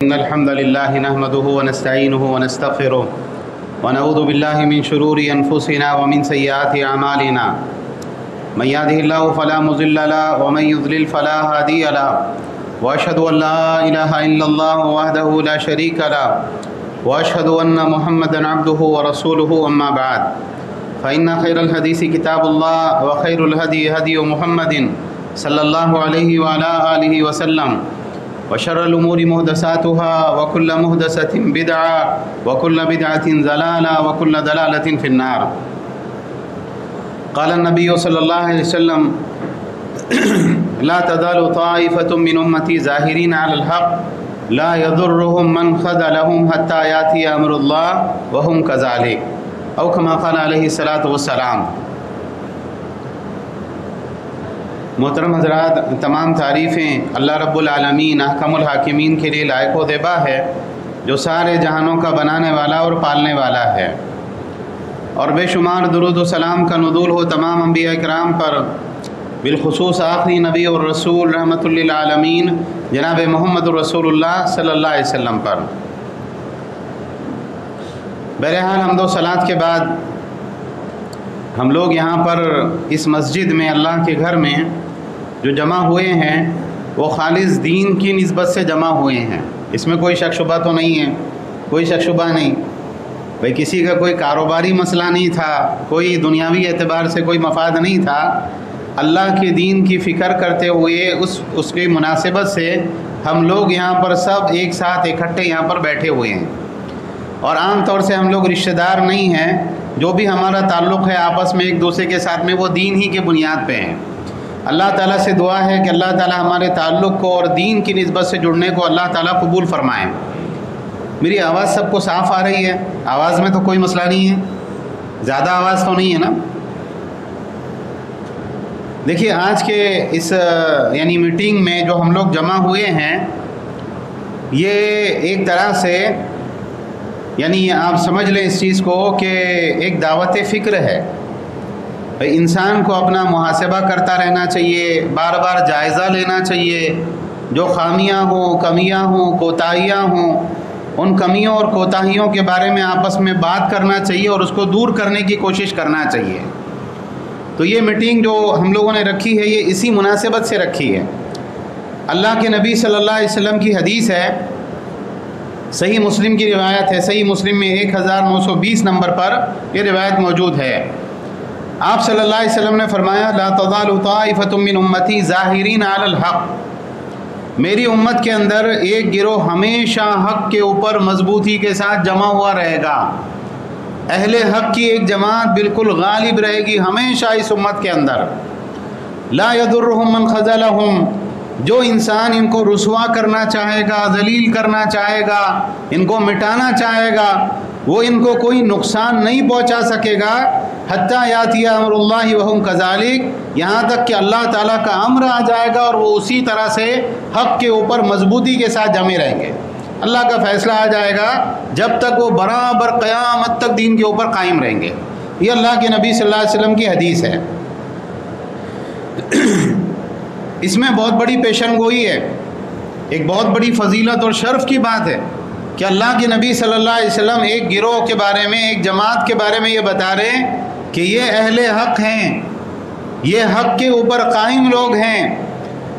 إن الحمد لله نحمده ونستعينه ونستغفره ونعوذ بالله من شرور أنفسنا ومن سيئات أعمالنا من يهده الله فلا مضل له ومن يضلل فلا هادي له وأشهد أن لا إله إلا الله وحده لا شريك له وأشهد أن محمدا عبده ورسوله أما بعد فإن خير الحديث كتاب الله وخير الهدي هدي محمد صلى الله عليه وعلى آله وسلم وشر الأمور محدثاتها وكل محدثة بدعة وكل بدعة ضلالة وكل ضلالة في النار. قال النبي صلى الله عليه وسلم لا تزال طائفة من أمتي ظاهرين على الحق لا يضرهم من خذلهم حتى يأتي أمر الله وهم كذلك أو كما قال عليه الصلاة والسلام. محترم حضرات، تمام تعریفیں اللہ رب العالمین احکم الحاکمین کے لیے لائق و زیبا ہے، جو سارے جہانوں کا بنانے والا اور پالنے والا ہے، اور بے شمار درود و سلام کا نزول ہو تمام انبیاء کرام پر، بالخصوص آخری نبی اور رسول رحمت للعالمین جناب محمد رسول اللہ صلی اللہ علیہ وسلم پر. بہرحال حمد و صلوات کے بعد ہم لوگ یہاں پر اس مسجد میں، اللہ کے گھر میں جو جمع ہوئے ہیں، وہ خالص دین کی نسبت سے جمع ہوئے ہیں. اس میں کوئی شک شبہ تو نہیں ہے، کوئی شک شبہ نہیں بھئی، کسی کا کوئی کاروباری مسئلہ نہیں تھا، کوئی دنیاوی اعتبار سے کوئی مفاد نہیں تھا. اللہ کے دین کی فکر کرتے ہوئے اس کی مناسبت سے ہم لوگ یہاں پر سب ایک ساتھ اکٹھے یہاں پر بیٹھے ہوئے ہیں. اور عام طور سے ہم لوگ رشتہ دار نہیں ہیں، جو بھی ہمارا تعلق ہے آپس میں ایک دوسرے کے ساتھ میں، وہ دین ہی کی بنیاد پہ ہیں. اللہ تعالیٰ سے دعا ہے کہ اللہ تعالیٰ ہمارے تعلق کو اور دین کی نسبت سے جڑنے کو اللہ تعالیٰ قبول فرمائیں. میری آواز سب کو صاف آ رہی ہے؟ آواز میں تو کوئی مسئلہ نہیں ہے، زیادہ آواز تو نہیں ہے نا؟ دیکھیے، آج کے اس میٹنگ میں جو ہم لوگ جمع ہوئے ہیں، یہ ایک طرح سے آپ سمجھ لیں اس چیز کو کہ ایک دعوت فکر ہے. انسان کو اپنا محاسبہ کرتا رہنا چاہیے، بار بار جائزہ لینا چاہیے. جو خامیاں ہوں، کمیاں ہوں، کوتاہیاں ہوں، ان کمیوں اور کوتاہیوں کے بارے میں آپس میں بات کرنا چاہیے اور اس کو دور کرنے کی کوشش کرنا چاہیے. تو یہ میٹنگ جو ہم لوگوں نے رکھی ہے، یہ اسی مناسبت سے رکھی ہے. اللہ کے نبی صلی اللہ علیہ وسلم کی حدیث ہے، صحیح مسلم کی روایت ہے. صحیح مسلم میں 1920 نمبر پر یہ روایت موجود ہے. آپ صلی اللہ علیہ وسلم نے فرمایا، لا تزال طائفة من امتی ظاہرین علی الحق، میری امت کے اندر ایک گروہ ہمیشہ حق کے اوپر مضبوطی کے ساتھ جمع ہوا رہے گا. اہل حق کی ایک جماعت بالکل غالب رہے گی ہمیشہ اس امت کے اندر. لا يضرهم من خذلهم، جو انسان ان کو رسوا کرنا چاہے گا، ذلیل کرنا چاہے گا، ان کو مٹانا چاہے گا، وہ ان کو کوئی نقصان نہیں پہنچا سکے گا. حتیٰ یاتی امر اللہ وہم کذالک، یہاں تک کہ اللہ تعالیٰ کا امر آ جائے گا اور وہ اسی طرح سے حق کے اوپر مضبوطی کے ساتھ جمے رہیں گے. اللہ کا فیصلہ آ جائے گا جب تک وہ برابر قیامت تک دین کے اوپر قائم رہیں گے. یہ اللہ کے نبی صلی اللہ علیہ وسلم کی حدیث ہے. اس میں بہت بڑی پیشن گوئی ہے، ایک بہت بڑی فضیلت اور شرف کی بات ہے کہ اللہ کے نبی صلی اللہ علیہ وسلم ایک گروہ کے بارے میں، ایک جماعت کے بارے میں یہ بتا رہے ہیں کہ یہ اہل حق ہیں، یہ حق کے اوپر قائم لوگ ہیں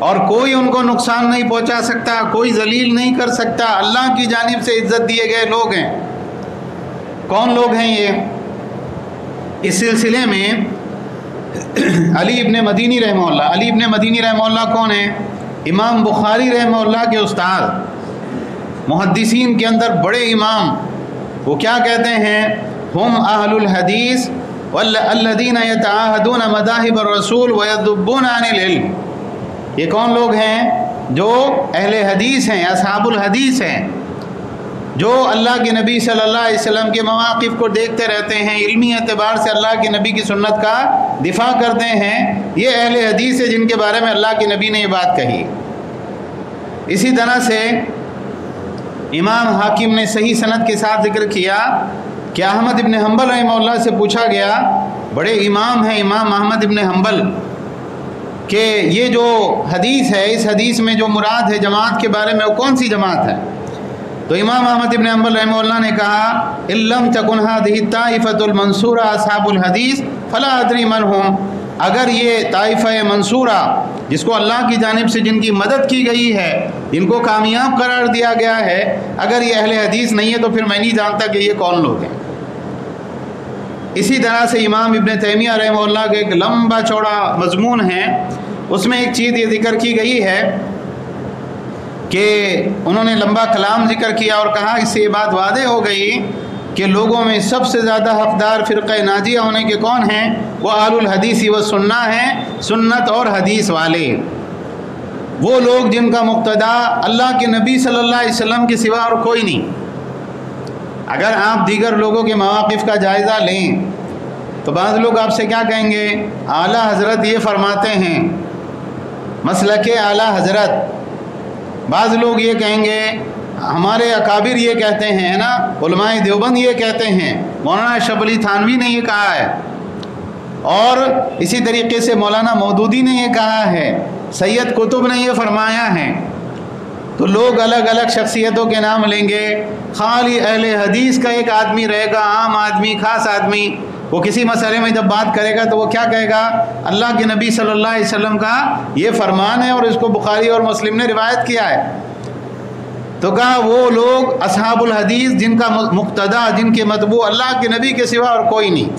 اور کوئی ان کو نقصان نہیں پہنچا سکتا، کوئی ذلیل نہیں کر سکتا. اللہ کی جانب سے عزت دیے گئے لوگ ہیں. کون لوگ ہیں یہ؟ اس سلسلے میں علی ابن مدینی رحمہ اللہ، علی ابن مدینی رحمہ اللہ کون ہیں؟ امام بخاری رحمہ اللہ کے استاد، محدثین کے اندر بڑے امام. وہ کیا کہتے ہیں؟ ہم اہل الحدیث والذین یتعاہدون مذاہب الرسول ویذبون عن العلم. یہ کون لوگ ہیں؟ جو اہل حدیث ہیں، اصحاب الحدیث ہیں، جو اللہ کے نبی صلی اللہ علیہ وسلم کے مواقف کو دیکھتے رہتے ہیں، علمی اعتبار سے اللہ کے نبی کی سنت کا دفاع کرتے ہیں. یہ اہل حدیث ہے جن کے بارے میں اللہ کے نبی نے یہ بات کہی. اسی طرح سے امام حاکم نے صحیح سند کے ساتھ ذکر کیا کہ احمد ابن حنبل رحمہ اللہ سے پوچھا گیا، بڑے امام ہیں امام احمد ابن حنبل، کہ یہ جو حدیث ہے، اس حدیث میں جو مراد ہے جماعت کے بارے میں، وہ کون سی جماعت ہے؟ تو امام احمد ابن حنبل رحمہ اللہ نے کہا اِلَّمْ تَكُنْ هَذِهِ الطَّائِفَةُ الْمَنْصُورَةُ أَصْحَابُ الْحَدِيثِ فَلَا أَدْرِي مَنْ هُمْ، اگر یہ طائفہ منصورہ جس کو اللہ کی جانب سے جن کی مدد کی گئی ہے، جن کو کامیاب قرار دیا گیا ہے، اگر یہ اہل حدیث نہیں ہے تو پھر میں نہیں جانتا کہ یہ کون لوگ ہیں۔ اسی طرح سے امام ابن تیمیہ رحمہ اللہ کے ایک لمبا چوڑا مضمون ہے، اس میں ایک چیز یہ ذکر کی گئی ہے کہ انہوں نے لمبا کلام ذکر کیا اور کہا اس سے یہ بات واضح ہو گئی کہ لوگوں میں سب سے زیادہ حقدار فرقہ ناجیہ ہونے کے کون ہیں؟ وہ اہل الحدیث و سنہ ہیں، سنت اور حدیث والے، وہ لوگ جن کا مقتدا اللہ کے نبی صلی اللہ علیہ وسلم کے سوا اور کوئی نہیں۔ اگر آپ دیگر لوگوں کے مواقف کا جائزہ لیں تو بعض لوگ آپ سے کیا کہیں گے؟ اعلیٰ حضرت یہ فرماتے ہیں، مسلک اعلیٰ حضرت۔ بعض لوگ یہ کہیں گے ہمارے اکابر یہ کہتے ہیں نا، علماء دیوبند یہ کہتے ہیں، مولانا شب علی تھانوی نے یہ کہا ہے، اور اسی طریقے سے مولانا مودودی نے یہ کہا ہے، سید قطب نے یہ فرمایا ہے۔ تو لوگ الگ الگ شخصیتوں کے نام لیں گے، خالی اہل حدیث کا ایک آدمی رہے گا، عام آدمی، خاص آدمی، وہ کسی مسئلے میں جب بات کرے گا تو وہ کیا کہے گا؟ اللہ کے نبی صلی اللہ علیہ وسلم کا یہ فرمان ہے اور اس کو بخاری اور مسلم نے روایت کیا ہے۔ تو کہا وہ لوگ اصحاب الحدیث جن کا مقتدا، جن کے متبوع اللہ کے نبی کے سوا اور کوئی نہیں،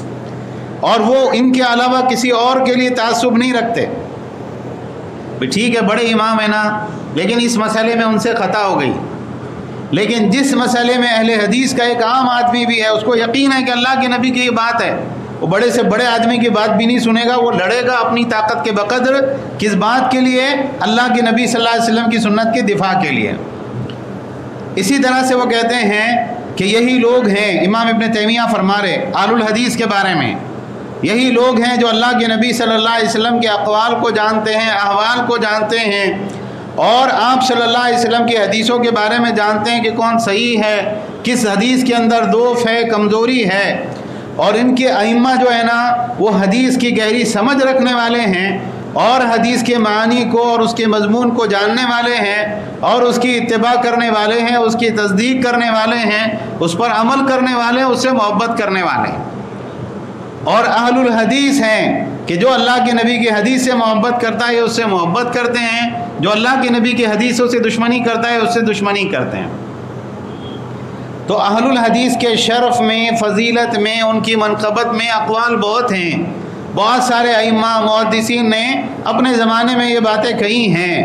اور وہ ان کے علاوہ کسی اور کے لیے تعصب نہیں رکھتے۔ ٹھیک ہے بڑے امام ہیں نا، لیکن اس مسئلے میں ان سے خطا ہو گئی۔ لیکن جس مسئلے میں اہل حدیث کا ایک عام آدمی بھی ہے، اس کو یقین ہے کہ اللہ کے نبی کی یہ بات ہے، وہ بڑے سے بڑے آدمی کی بات بھی نہیں سنے گا، وہ لڑے گا اپنی طاقت کے بقدر، کس بات کے لیے؟ اللہ کے نبی صلی اللہ علیہ وسلم کی سنت کے دفاع کے لیے۔ اسی طرح سے وہ کہتے ہیں کہ یہی لوگ ہیں، امام ابن تیمیہ فرما رہے اہل الحدیث کے بارے میں، یہی لوگ ہیں جو اللہ کے نبی صلی اللہ علیہ وسلم کے اقوال کو جانتے ہیں، احوال کو جانتے ہیں، اور آپ صلی اللہ علیہ وسلم کی حدیثوں کے بارے میں جانتے ہیں کہ کون صحیح ہے، کس حدیث کے اندر ضعف ہے، کمزوری ہے، اور ان کے ائمہ جو ہے نا وہ حدیث کی گہری سمجھ رکھنے والے ہیں، اور حدیث کے معنی کو اور اس کے مضمون کو جاننے والے ہیں، اور اس کی اتباع کرنے والے ہیں، اس کی تصدیق کرنے والے ہیں، اس پر عمل کرنے والے ہیں، اس سے محبت کرنے والے ہیں۔ اور اہل الحدیث ہیں کہ جو اللہ کے نبی کی حدیث سے محبت کرتا ہے اس سے محبت کرتے ہیں، جو اللہ کے نبی کی حدیثوں سے دشمنی کرتا ہے اس سے دشمنی کرتے ہیں۔ تو اہل الحدیث کے شرف میں، فضیلت میں، ان کی منقبت میں اقوال بہت ہیں، بہت سارے ائمہ محدثین نے اپنے زمانے میں یہ باتیں کہی ہیں،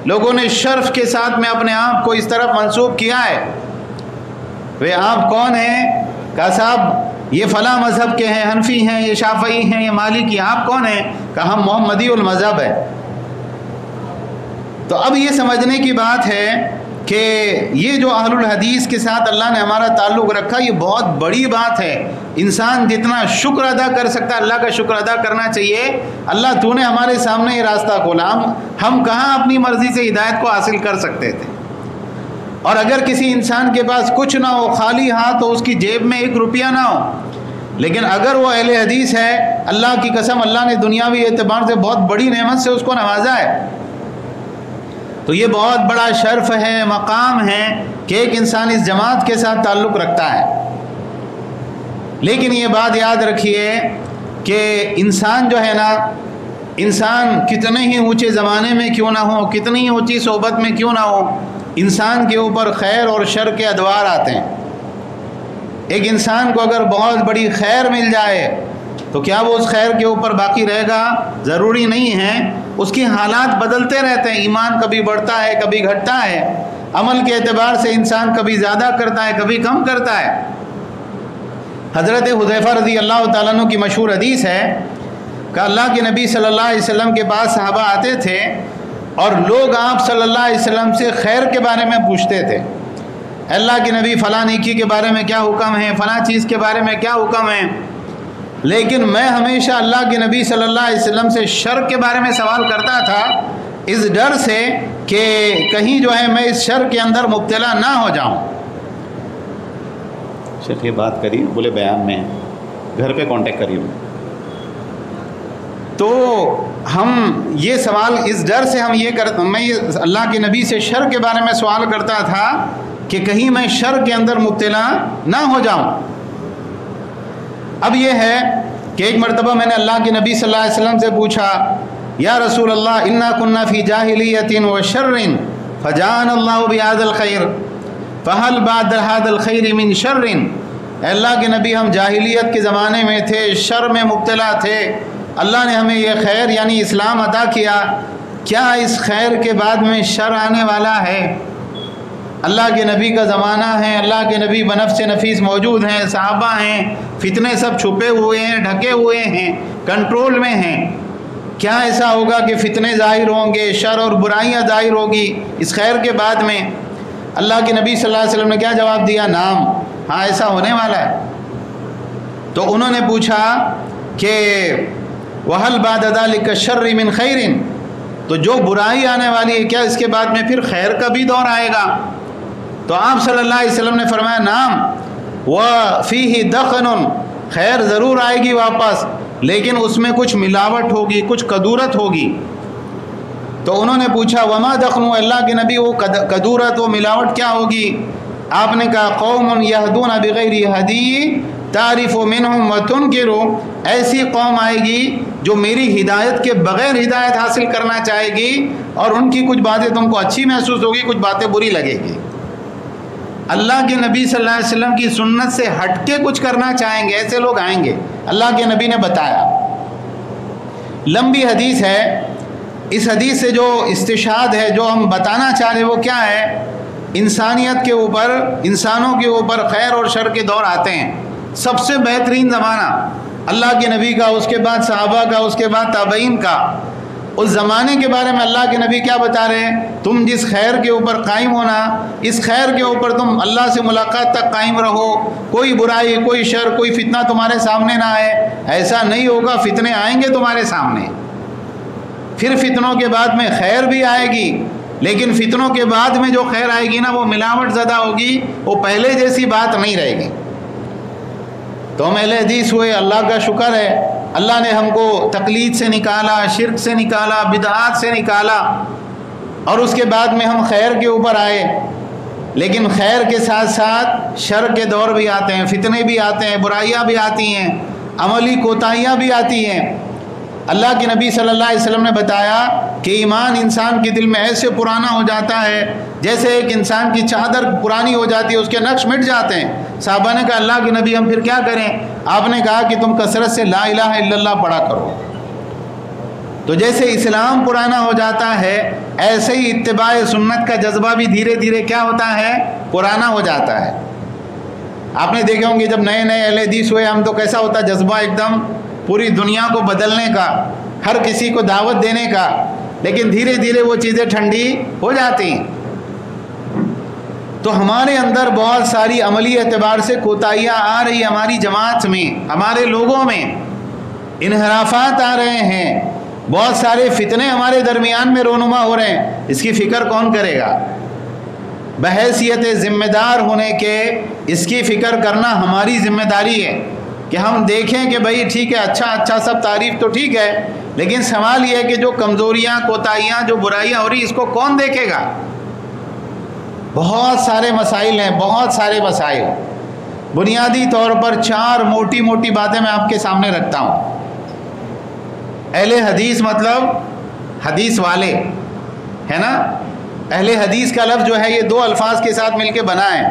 لوگوں نے شرف کے ساتھ میں اپنے آپ کو اس طرف منسوب کیا ہے۔ وہ آپ کون ہیں؟ کہا صاحب یہ فلاں مذہب کے ہیں، حنفی ہیں، یہ شافعی ہیں، یہ مالکی، آپ کون ہیں؟ کہا ہم محمدی المذہب ہے۔ تو اب یہ سمجھنے کی بات ہے کہ یہ جو اہل الحدیث کے ساتھ اللہ نے ہمارا تعلق رکھا یہ بہت بڑی بات ہے۔ انسان جتنا شکر ادا کر سکتا ہے اللہ کا شکر ادا کرنا چاہیے۔ اللہ تو نے ہمارے سامنے یہ راستہ کھولا، ہم کہاں اپنی مرضی سے ہدایت کو حاصل کر سکتے تھے؟ اور اگر کسی انسان کے پاس کچھ نہ ہو، خالی ہاتھ ہو، اس کی جیب میں 1 روپیہ نہ ہو، لیکن اگر وہ اہل حدیث ہے، اللہ کی قسم اللہ نے دنیاوی اعتبار سے بہت بڑی نعمت سے اس کو نوازا ہے، تو یہ بہت بڑا شرف ہے، مقام ہے کہ ایک انسان اس جماعت کے ساتھ تعلق رکھتا ہے۔ لیکن یہ بات یاد رکھیے کہ انسان جو ہے نا، انسان کتنے ہی اونچے زمانے میں کیوں نہ ہو، کتنی ہی اونچی صحبت میں کیوں نہ ہو، انسان کے اوپر خیر اور شر کے ادوار آتے ہیں۔ ایک انسان کو اگر بہت بڑی خیر مل جائے تو کیا وہ اس خیر کے اوپر باقی رہے گا؟ ضروری نہیں ہے، اس کی حالات بدلتے رہتے ہیں، ایمان کبھی بڑھتا ہے کبھی گھٹتا ہے، عمل کے اعتبار سے انسان کبھی زیادہ کرتا ہے کبھی کم کرتا ہے۔ حضرت حذیفہ رضی اللہ تعالیٰ عنہ کی مشہور حدیث ہے کہ اللہ کے نبی صلی اللہ علیہ وسلم کے پاس صحابہ آتے تھے اور لوگ آپ صلی اللہ علیہ وسلم سے خیر کے بارے میں پوچھتے تھے، اللہ کے نبی فلاں نیکی کے بارے میں کیا حکم ہے، فلاں چیز کے بارے میں کیا حکم ہے، لیکن میں ہمیشہ اللہ کے نبی صلی اللہ علیہ وسلم سے شر کے بارے میں سوال کرتا تھا، اس ڈر سے کہ کہیں جو ہے میں اس شر کے اندر مبتلا نہ ہو جاؤں۔ شیخ یہ بات کری بولے بیان میں، گھر پہ کانٹیکٹ کریے۔ تو ہم یہ سوال اس ڈر سے ہم یہ کرتے، میں اللہ کے نبی سے شر کے بارے میں سوال کرتا تھا کہ کہیں میں شر کے اندر مبتلا نہ ہو جاؤں۔ اب یہ ہے کہ ایک مرتبہ میں نے اللہ کے نبی صلی اللہ علیہ وسلم سے پوچھا، یا رسول اللہ انا كنا فی جاہلیۃ وشر فجاءنا اللہ بہذا الخیر فہل بعد هذا الخیر من شر۔ اے اللہ کے نبی، ہم جاہلیت کے زمانے میں تھے، شر میں مبتلا تھے، اللہ نے ہمیں یہ خیر یعنی اسلام عطا کیا، کیا اس خیر کے بعد میں شر آنے والا ہے؟ اللہ کے نبی کا زمانہ ہے، اللہ کے نبی بنفس نفیس موجود ہیں، صحابہ ہیں، فتنے سب چھپے ہوئے ہیں، ڈھکے ہوئے ہیں، کنٹرول میں ہیں، کیا ایسا ہوگا کہ فتنے ظاہر ہوں گے، شر اور برائیاں ظاہر ہوگی اس خیر کے بعد میں؟ اللہ کے نبی صلی اللہ علیہ وسلم نے کیا جواب دیا؟ نام، ہاں ایسا ہونے والا ہے۔ تو انہوں نے پوچھا کہ وَهَلْ بَعْدَ ذَلِكَ الشَّرِّ مِنْ خَيْرٍ، تو جو برائی آنے والی ہے کیا اس کے بعد میں پھر خیر کا بھی دور آئے گا؟ تو آپ صلی اللہ علیہ وسلم نے فرمایا نعم وَفِيهِ دَخَنٌ، خیر ضرور آئے گی واپس، لیکن اس میں کچھ ملاوٹ ہوگی، کچھ کدورت ہوگی۔ تو انہوں نے پوچھا وما دخن، اللہ کے نبی وہ کدورت و ملاوٹ کیا ہوگی؟ آپ نے کہا قوم یہدون بغیر ہدی تعریف منہم وتنکر، ایسی قوم آئے گی جو میری ہدایت کے بغیر ہدایت حاصل کرنا چاہے گی، اور ان کی کچھ باتیں تم کو اچھی محسوس ہوگی، کچھ باتیں بری لگے گی۔ اللہ کے نبی صلی اللہ علیہ وسلم کی سنت سے ہٹ کے کچھ کرنا چاہیں گے، ایسے لوگ آئیں گے، اللہ کے نبی نے بتایا۔ لمبی حدیث ہے، اس حدیث سے جو استشہاد ہے، جو ہم بتانا چاہ رہے وہ کیا ہے؟ انسانیت کے اوپر، انسانوں کے اوپر خیر اور شر کے دور آتے ہیں۔ سب سے بہترین زمانہ اللہ کے نبی کا، اس کے بعد صحابہ کا، اس کے بعد تابعین کا۔ اس زمانے کے بارے میں اللہ کے نبی کیا بتا رہے ہیں؟ تم جس خیر کے اوپر قائم ہونا، اس خیر کے اوپر تم اللہ سے ملاقات تک قائم رہو، کوئی برائی، کوئی شر، کوئی فتنہ تمہارے سامنے نہ آئے۔ ایسا نہیں ہوگا، فتنے آئیں گے تمہارے سامنے، پھر فتنوں کے بعد میں خیر بھی آئے گی، لیکن فتنوں کے بعد میں جو خیر آئے گی نا، وہ ملاوٹ زدہ ہوگی، وہ پہلے جیسی بات نہیں رہے گی۔ تو ہم اہل حدیث ہوئے، اللہ کا شکر ہے، اللہ نے ہم کو تقلید سے نکالا، شرک سے نکالا، بدعات سے نکالا، اور اس کے بعد میں ہم خیر کے اوپر آئے۔ لیکن خیر کے ساتھ ساتھ شر کے دور بھی آتے ہیں، فتنے بھی آتے ہیں، برائیاں بھی آتی ہیں، عملی کوتاہیاں بھی آتی ہیں۔ اللہ کے نبی صلی اللہ علیہ وسلم نے بتایا کہ ایمان انسان کے دل میں ایسے پرانا ہو جاتا ہے جیسے ایک انسان کی چادر پرانی ہو جاتی ہے، اس کے نقش مٹ جاتے ہیں۔ صحابہ نے کہا اللہ کے نبی ہم پھر کیا کریں؟ آپ نے کہا کہ تم کثرت سے لا الہ الا اللہ پڑھا کرو۔ تو جیسے اسلام پرانا ہو جاتا ہے، ایسے ہی اتباع سنت کا جذبہ بھی دھیرے دھیرے کیا ہوتا ہے؟ پرانا ہو جاتا ہے۔ آپ نے دیکھے ہوں گے جب نئے نئے اہل حدیث ہوئے ہم، تو کیسا ہوتا ہے جذبہ؟ ایک دم پوری دنیا کو بدلنے کا، ہر کسی کو دعوت دینے کا، لیکن دھیرے دھیرے وہ چیزیں ٹھنڈی ہو جاتی ہیں۔ تو ہمارے اندر بہت ساری عملی اعتبار سے کوتاہیاں آ رہی ہیں، ہماری جماعت میں، ہمارے لوگوں میں انحرافات آ رہے ہیں، بہت سارے فتنے ہمارے درمیان میں رونما ہو رہے ہیں۔ اس کی فکر کون کرے گا؟ بحیثیت ذمہ دار ہونے کے اس کی فکر کرنا ہماری ذمہ داری ہے کہ ہم دیکھیں کہ بھائی ٹھیک ہے، اچھا سب تعریف تو ٹھیک ہے، لیکن سوال یہ ہے کہ جو کمزوریاں، کوتاہیاں، جو برائیاں ہو رہی اس کو کون دیکھے گا؟ بہت سارے مسائل ہیں، بہت سارے مسائل۔ بنیادی طور پر 4 موٹی موٹی باتیں میں آپ کے سامنے رکھتا ہوں۔ اہل حدیث مطلب حدیث والے، ہے نا؟ اہل حدیث کا لفظ جو ہے یہ 2 الفاظ کے ساتھ مل کے بنا ہے،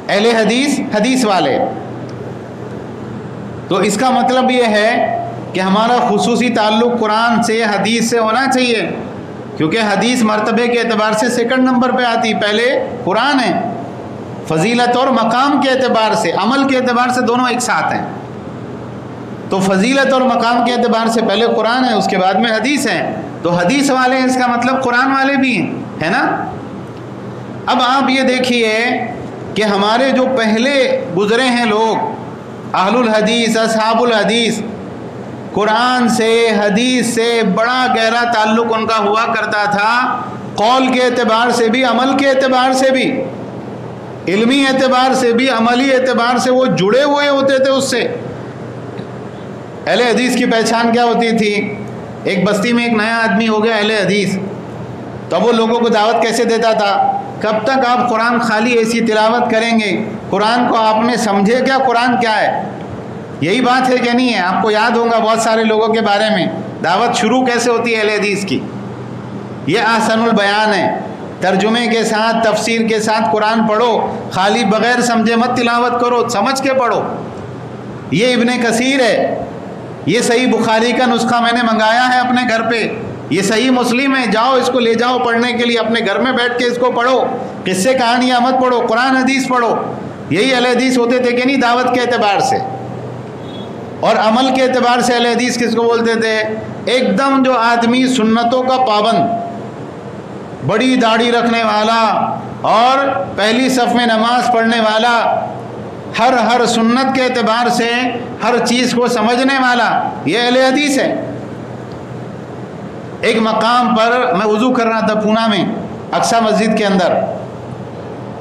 اہل حدیث، حدیث والے۔ تو اس کا مطلب یہ ہے کہ ہمارا خصوصی تعلق قرآن سے، حدیث سے ہونا چاہیے، کیونکہ حدیث مرتبے کے اعتبار سے سیکنڈ نمبر پہ آتی، پہلے قرآن ہے۔ فضیلت اور مقام کے اعتبار سے، عمل کے اعتبار سے دونوں ایک ساتھ ہیں۔ تو فضیلت اور مقام کے اعتبار سے پہلے قرآن ہے، اس کے بعد میں حدیث ہے۔ تو حدیث والے ہیں، اس کا مطلب قرآن والے بھی ہیں، ہے نا؟ اب آپ یہ دیکھیے کہ ہمارے جو پہلے گزرے ہیں لوگ، اہل الحدیث، اصحاب الحدیث، قرآن سے، حدیث سے بڑا گہرا تعلق ان کا ہوا کرتا تھا، قول کے اعتبار سے بھی، عمل کے اعتبار سے بھی، علمی اعتبار سے بھی، عملی اعتبار سے وہ جڑے ہوئے ہوتے تھے اس سے۔ اہل حدیث کی پہچان کیا ہوتی تھی؟ ایک بستی میں ایک نیا آدمی ہو گیا اہل حدیث، تو وہ لوگوں کو دعوت کیسے دیتا تھا؟ کب تک آپ قرآن خالی ایسی تلاوت کریں گے؟ قرآن کو آپ نے سمجھے کیا؟ قرآن کیا ہے؟ یہی بات ہے کہ نہیں ہے؟ آپ کو یاد ہوگا بہت سارے لوگوں کے بارے میں دعوت شروع کیسے ہوتی ہے اہل حدیث کی؟ یہ احسن البیان ہے، ترجمے کے ساتھ تفسیر کے ساتھ قرآن پڑھو، خالی بغیر سمجھے مت تلاوت کرو، سمجھ کے پڑھو۔ یہ ابن کثیر ہے، یہ صحیح بخاری کا نسخہ میں نے منگایا ہے اپنے گھر پہ، یہ صحیح مسلم ہے، جاؤ اس کو لے جاؤ پڑھنے کے لیے، اپنے گھر میں بیٹھ کے اس کو پڑھو، قصے کہانیاں مت پڑھو، قرآن حدیث پڑھو۔ یہی اہل حدیث ہوتے تھے کہ نہیں؟ دعوت کے اعتبار سے اور عمل کے اعتبار سے اہل حدیث کس کو بولتے تھے؟ ایک دم جو آدمی سنتوں کا پابند، بڑی داڑھی رکھنے والا اور پہلی صف میں نماز پڑھنے والا، ہر سنت کے اعتبار سے ہر چیز کو سمجھنے والا، یہ اہل حدیث ہے۔ ایک مقام پر میں وضو کر رہا تھا پونا میں اقصی مسجد کے اندر،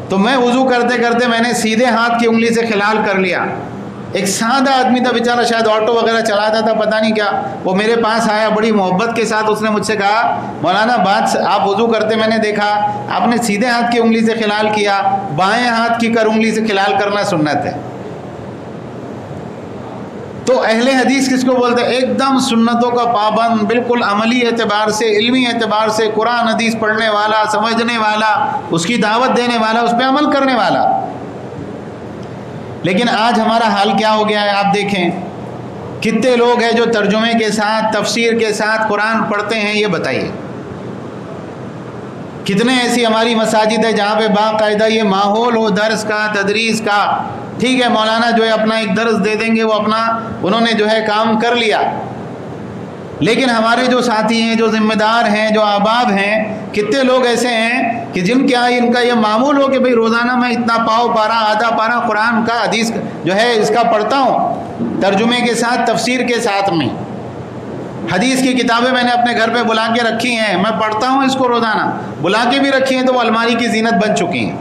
تو میں وضو کرتے کرتے میں نے سیدھے ہاتھ کی انگلی سے خلال کر لیا۔ ایک سادہ آدمی تھا بیچارہ، شاید آٹو وغیرہ چلاتا تھا، پتہ نہیں کیا، وہ میرے پاس آیا بڑی محبت کے ساتھ، اس نے مجھ سے کہا مولانا بات آپ وضو کرتے میں نے دیکھا آپ نے سیدھے ہاتھ کی انگلی سے خلال کیا، بائیں ہاتھ کی کر انگلی سے خلال کرنا سنت ہے۔ تو اہل حدیث کس کو بولتے ہیں؟ ایک دم سنتوں کا پابند، بالکل عملی اعتبار سے، علمی اعتبار سے، قرآن حدیث پڑھنے والا، سمجھنے والا، اس کی دعوت دینے والا، اس پہ عمل کرنے والا۔ لیکن آج ہمارا حال کیا ہو گیا ہے؟ آپ دیکھیں کتنے لوگ ہیں جو ترجمے کے ساتھ تفسیر کے ساتھ قرآن پڑھتے ہیں، یہ بتائیے۔ کتنے ایسی ہماری مساجد ہے جہاں پہ باقاعدہ یہ ماحول ہو درس کا، تدریس کا، ٹھیک ہے مولانا جو ہے اپنا ایک درس دے دیں گے، وہ انہوں نے جو ہے کام کر لیا، لیکن ہمارے جو ساتھی ہیں، جو ذمہ دار ہیں، جو احباب ہیں، کتنے لوگ ایسے ہیں کہ جن کے ان کا یہ معمول ہو کہ بھئی روزانہ میں اتنا پاؤ پارا، آدھا پارا قرآن کا، حدیث جو ہے اس کا پڑھتا ہوں، ترجمے کے ساتھ تفسیر کے ساتھ میں۔ حدیث کی کتابیں میں نے اپنے گھر پہ بلا کے رکھی ہیں، میں پڑھتا ہوں اس کو روزانہ، بلا کے بھی رکھی ہیں تو وہ الماری کی زینت بن چکی ہیں۔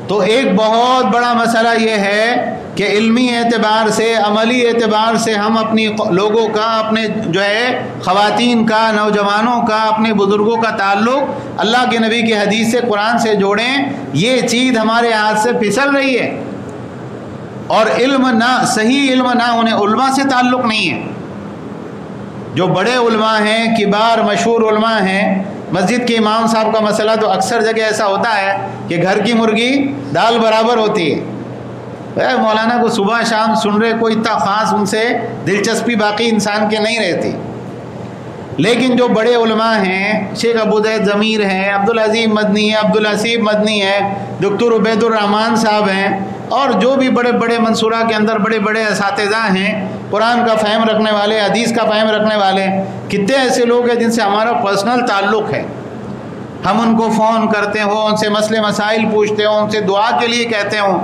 تو ایک بہت بڑا مسئلہ یہ ہے کہ علمی اعتبار سے، عملی اعتبار سے ہم اپنی لوگوں کا، اپنے جو ہے خواتین کا، نوجوانوں کا، اپنے بزرگوں کا تعلق اللہ کے نبی کی حدیث سے، قرآن سے جوڑیں۔ یہ چیز ہمارے ہاتھ سے پھسل رہی ہے، اور علم نہ، صحیح علم نہ ہونے، علماء سے تعلق نہیں ہے۔ جو بڑے علماء ہیں، کبار مشہور علماء ہیں، مسجد کے امام صاحب کا مسئلہ تو اکثر جگہ ایسا ہوتا ہے کہ گھر کی مرغی دال برابر ہوتی ہے، مولانا کو صبح شام سن رہے، کوئی اتنا خاص ان سے دلچسپی باقی انسان کے نہیں رہتی۔ لیکن جو بڑے علماء ہیں، شیخ ابو زید ضمیر ہیں، عبدالعظیم مدنی ہے، عبدالحسیب مدنی ہے، دکتور عبید الرحمن صاحب ہیں، اور جو بھی بڑے بڑے منصورہ کے اندر بڑے بڑے اساتذہ ہیں، قرآن کا فہم رکھنے والے، حدیث کا فہم رکھنے والے، کتنے ایسے لوگ ہیں جن سے ہمارا پرسنل تعلق ہے، ہم ان کو فون کرتے ہوں، ان سے مسئلے مسائل پوچھتے ہوں، ان سے دعا کے لیے کہتے ہوں،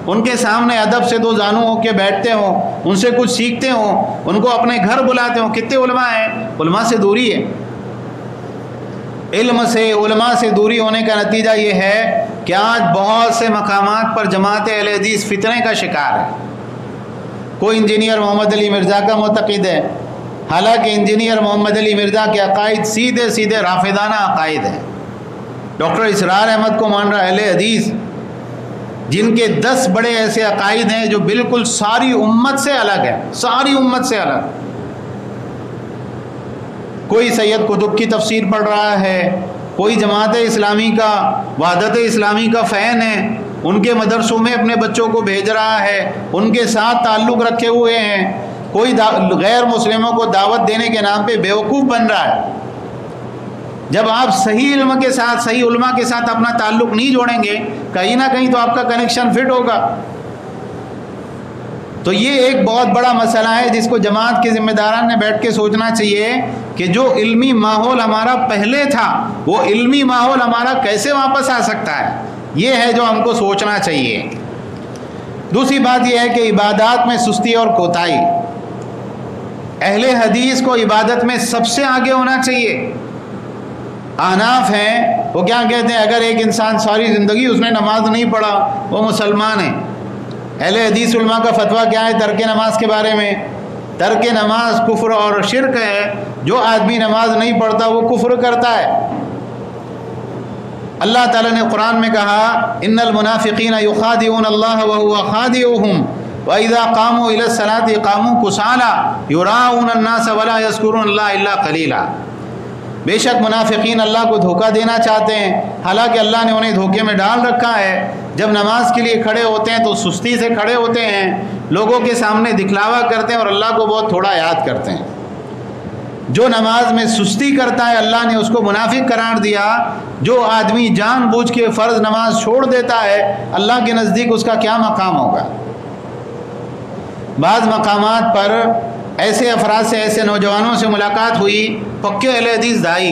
ان کے سامنے ادب سے دو زانو ہو کے بیٹھتے ہوں، ان سے کچھ سیکھتے ہوں، ان کو اپنے گھر بلاتے ہوں۔ کتنے علماء ہیں؟ علماء سے دوری ہے۔ علم سے، علماء سے دوری ہونے کا نتیجہ یہ ہے کہ آج بہت سے مقامات پر جماعت اہل حدیث فتنے کا شکار ہے۔ کوئی انجینئر محمد علی مرزا کا معتقد ہے، حالانکہ انجینئر محمد علی مرزا کے عقائد سیدھے سیدھے رافضانہ عقائد ہیں۔ ڈاکٹر اسرار احمد کو مان رہا اہل حدیث، جن کے 10 بڑے ایسے عقائد ہیں جو بالکل ساری امت سے الگ ہے، ساری امت سے الگ۔ کوئی سید قطب کی تفسیر پڑھ رہا ہے، کوئی جماعت اسلامی کا، وحدت اسلامی کا فین ہے، ان کے مدرسوں میں اپنے بچوں کو بھیج رہا ہے، ان کے ساتھ تعلق رکھے ہوئے ہیں، کوئی غیر مسلموں کو دعوت دینے کے نام پہ بیوقوف بن رہا ہے۔ جب آپ صحیح علم کے ساتھ، صحیح علماء کے ساتھ اپنا تعلق نہیں جوڑیں گے، کہیں نہ کہیں تو آپ کا کنیکشن فٹ ہوگا۔ تو یہ ایک بہت بڑا مسئلہ ہے جس کو جماعت کے ذمہ داران نے بیٹھ کے سوچنا چاہیے کہ جو علمی ماحول ہمارا پہلے تھا، وہ علمی ماحول ہمارا کیسے واپس آ سکتا ہے، یہ ہے جو ہم کو سوچنا چاہیے۔ دوسری بات یہ ہے کہ عبادات میں سستی اور کوتاہی، اہل حدیث کو عبادت میں سب سے آگے ہونا چاہیے۔ احناف ہیں، وہ کیا کہتے ہیں؟ اگر ایک انسان ساری زندگی اس نے نماز نہیں پڑھا، وہ مسلمان ہے۔ اہل حدیث علماء کا فتویٰ کیا ہے ترک نماز کے بارے میں؟ ترک نماز کفر اور شرک ہے، جو آدمی نماز نہیں پڑھتا وہ کفر کرتا ہے۔ اللہ تعالیٰ نے قرآن میں کہا ان المنافقین یخادعون اللہ وهو خادعهم وَإِذَا قَامُوا إِلَى الصَّلَاةِ قَامُوا كُسَالَىٰ يُرَاءُونَ النَّاسَ وَلَا يَذْكُرُونَ اللَّهَ إِلَّا قَلِيلًا۔ بے شک منافقین اللہ کو دھوکہ دینا چاہتے ہیں، حالانکہ اللہ نے انہیں دھوکے میں ڈال رکھا ہے۔ جب نماز کے لیے کھڑے ہوتے ہیں تو سستی سے کھڑے ہوتے ہیں، لوگوں کے سامنے دکھلاوا کرتے ہیں اور اللہ کو بہت تھوڑا یاد کرتے ہیں۔ جو نماز میں سستی کرتا ہے اللہ نے اس کو منافق قرار دیا۔ جو آدمی جان بوجھ کے فرض نماز چھوڑ دیتا ہے اللہ کے نزدیک اس کا کیا مقام ہوگا۔ بعض مقامات پر ایسے افراد سے، ایسے نوجوانوں سے ملاقات ہوئی، پکے اہل حدیث دائی،